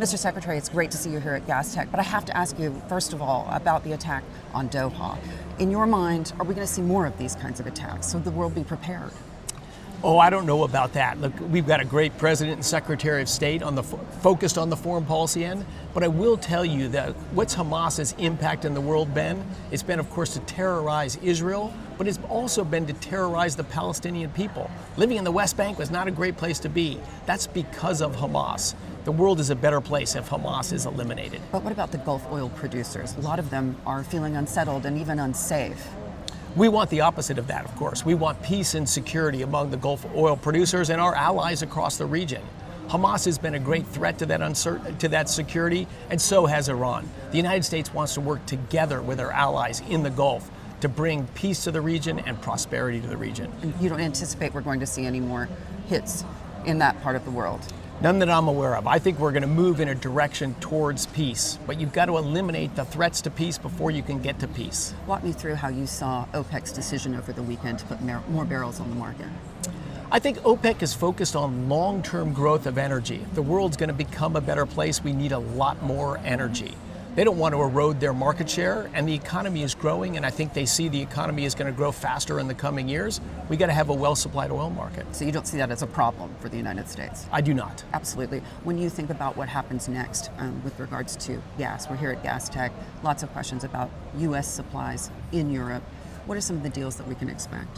Mr. Secretary, it's great to see you here at Gastech, but I have to ask you, first of all, about the attack on Doha. In your mind, are we going to see more of these kinds of attacks? So the world be prepared? Oh, I don't know about that. Look, we've got a great President and Secretary of State focused on the foreign policy end, but I will tell you that what's Hamas's impact in the world been? It's been, of course, to terrorize Israel, but it's also been to terrorize the Palestinian people. Living in the West Bank was not a great place to be. That's because of Hamas. The world is a better place if Hamas is eliminated. But what about the Gulf oil producers? A lot of them are feeling unsettled and even unsafe. We want the opposite of that, of course. We want peace and security among the Gulf oil producers and our allies across the region. Hamas has been a great threat to that security, and so has Iran. The United States wants to work together with our allies in the Gulf to bring peace to the region and prosperity to the region. And you don't anticipate we're going to see any more hits in that part of the world? None that I'm aware of. I think we're going to move in a direction towards peace, but you've got to eliminate the threats to peace before you can get to peace. Walk me through how you saw OPEC's decision over the weekend to put more barrels on the market. I think OPEC is focused on long-term growth of energy. If the world's going to become a better place, we need a lot more energy. They don't want to erode their market share, and the economy is growing, and I think they see the economy is going to grow faster in the coming years. We got to have a well-supplied oil market. So you don't see that as a problem for the United States? I do not. Absolutely. When you think about what happens next with regards to gas, we're here at Gastech, lots of questions about U.S. supplies in Europe. What are some of the deals that we can expect?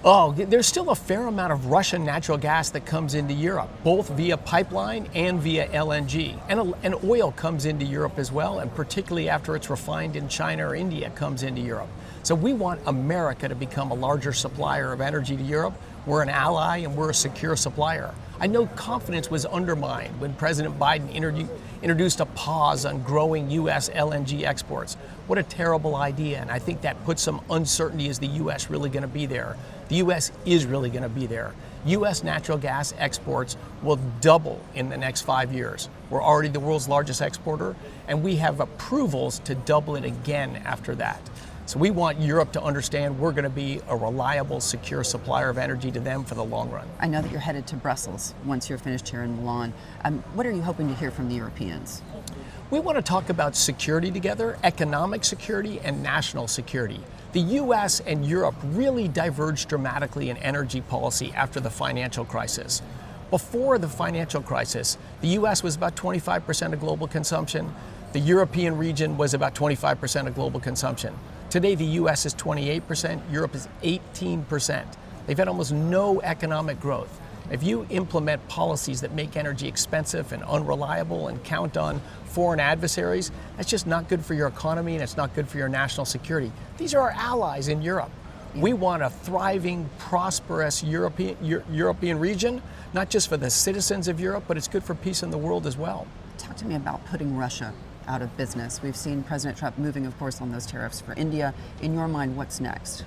Oh, there's still a fair amount of Russian natural gas that comes into Europe, both via pipeline and via LNG. And oil comes into Europe as well, and particularly after it's refined in China or India, comes into Europe. So we want America to become a larger supplier of energy to Europe. We're an ally and we're a secure supplier. I know confidence was undermined when President Biden introduced a pause on growing U.S. LNG exports. What a terrible idea, and I think that puts some uncertainty. Is the U.S. really going to be there? The U.S. is really going to be there. U.S. natural gas exports will double in the next 5 years. We're already the world's largest exporter, and we have approvals to double it again after that. So we want Europe to understand we're going to be a reliable, secure supplier of energy to them for the long run. I know that you're headed to Brussels once you're finished here in Milan. What are you hoping to hear from the Europeans? We want to talk about security together, economic security and national security. The U.S. and Europe really diverged dramatically in energy policy after the financial crisis. Before the financial crisis, the U.S. was about 25% of global consumption. The European region was about 25% of global consumption. Today, the U.S. is 28%, Europe is 18%. They've had almost no economic growth. If you implement policies that make energy expensive and unreliable and count on foreign adversaries, that's just not good for your economy and it's not good for your national security. These are our allies in Europe. We want a thriving, prosperous European region, not just for the citizens of Europe, but it's good for peace in the world as well. Talk to me about putting Russia out of business. We've seen President Trump moving, of course, on those tariffs for India. In your mind, what's next?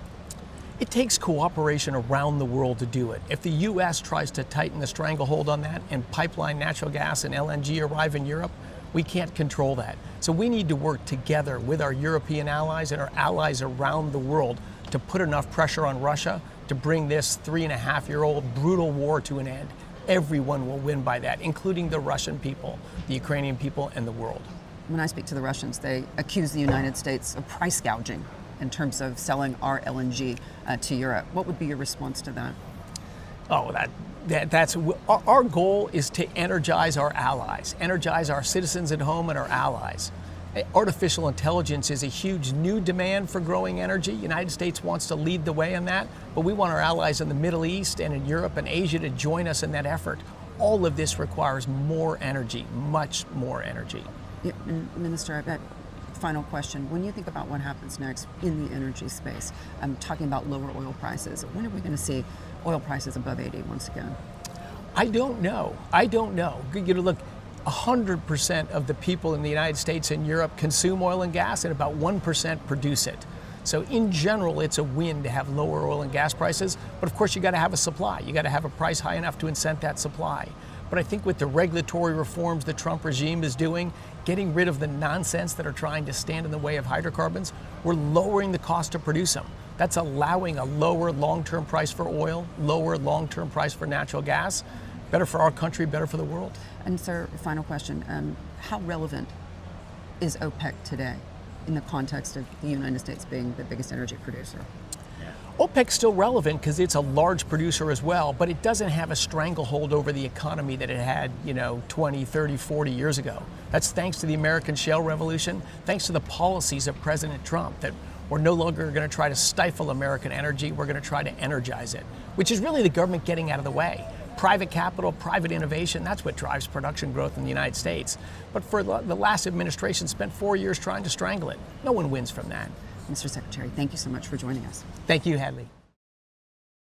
It takes cooperation around the world to do it. If the U.S. tries to tighten the stranglehold on that and pipeline natural gas and LNG arrive in Europe, we can't control that. So we need to work together with our European allies and our allies around the world to put enough pressure on Russia to bring this 3.5-year-old brutal war to an end. Everyone will win by that, including the Russian people, the Ukrainian people, and the world. When I speak to the Russians, they accuse the United States of price gouging in terms of selling our LNG to Europe. What would be your response to that? Oh, that's our goal is to energize our allies, energize our citizens at home and our allies. Artificial intelligence is a huge new demand for growing energy. The United States wants to lead the way on that, but we want our allies in the Middle East and in Europe and Asia to join us in that effort. All of this requires more energy, much more energy. Yeah, Minister, final question. When you think about what happens next in the energy space, I'm talking about lower oil prices. When are we going to see oil prices above 80 once again? I don't know. I don't know. You know, look, 100% of the people in the United States and Europe consume oil and gas, and about 1% produce it. So in general, it's a win to have lower oil and gas prices. But of course, you got to have a supply. You got to have a price high enough to incent that supply. But I think with the regulatory reforms the Trump regime is doing, getting rid of the nonsense that are trying to stand in the way of hydrocarbons, we're lowering the cost to produce them. That's allowing a lower long-term price for oil, lower long-term price for natural gas. Better for our country, better for the world. And sir, final question, how relevant is OPEC today in the context of the United States being the biggest energy producer? OPEC's still relevant because it's a large producer as well, but it doesn't have a stranglehold over the economy that it had, 20, 30, 40 years ago. That's thanks to the American shale revolution, thanks to the policies of President Trump, that we're no longer going to try to stifle American energy, we're going to try to energize it, which is really the government getting out of the way. Private capital, private innovation, that's what drives production growth in the United States. But for the last administration spent 4 years trying to strangle it. No one wins from that. Mr. Secretary, thank you so much for joining us. Thank you, Hadley.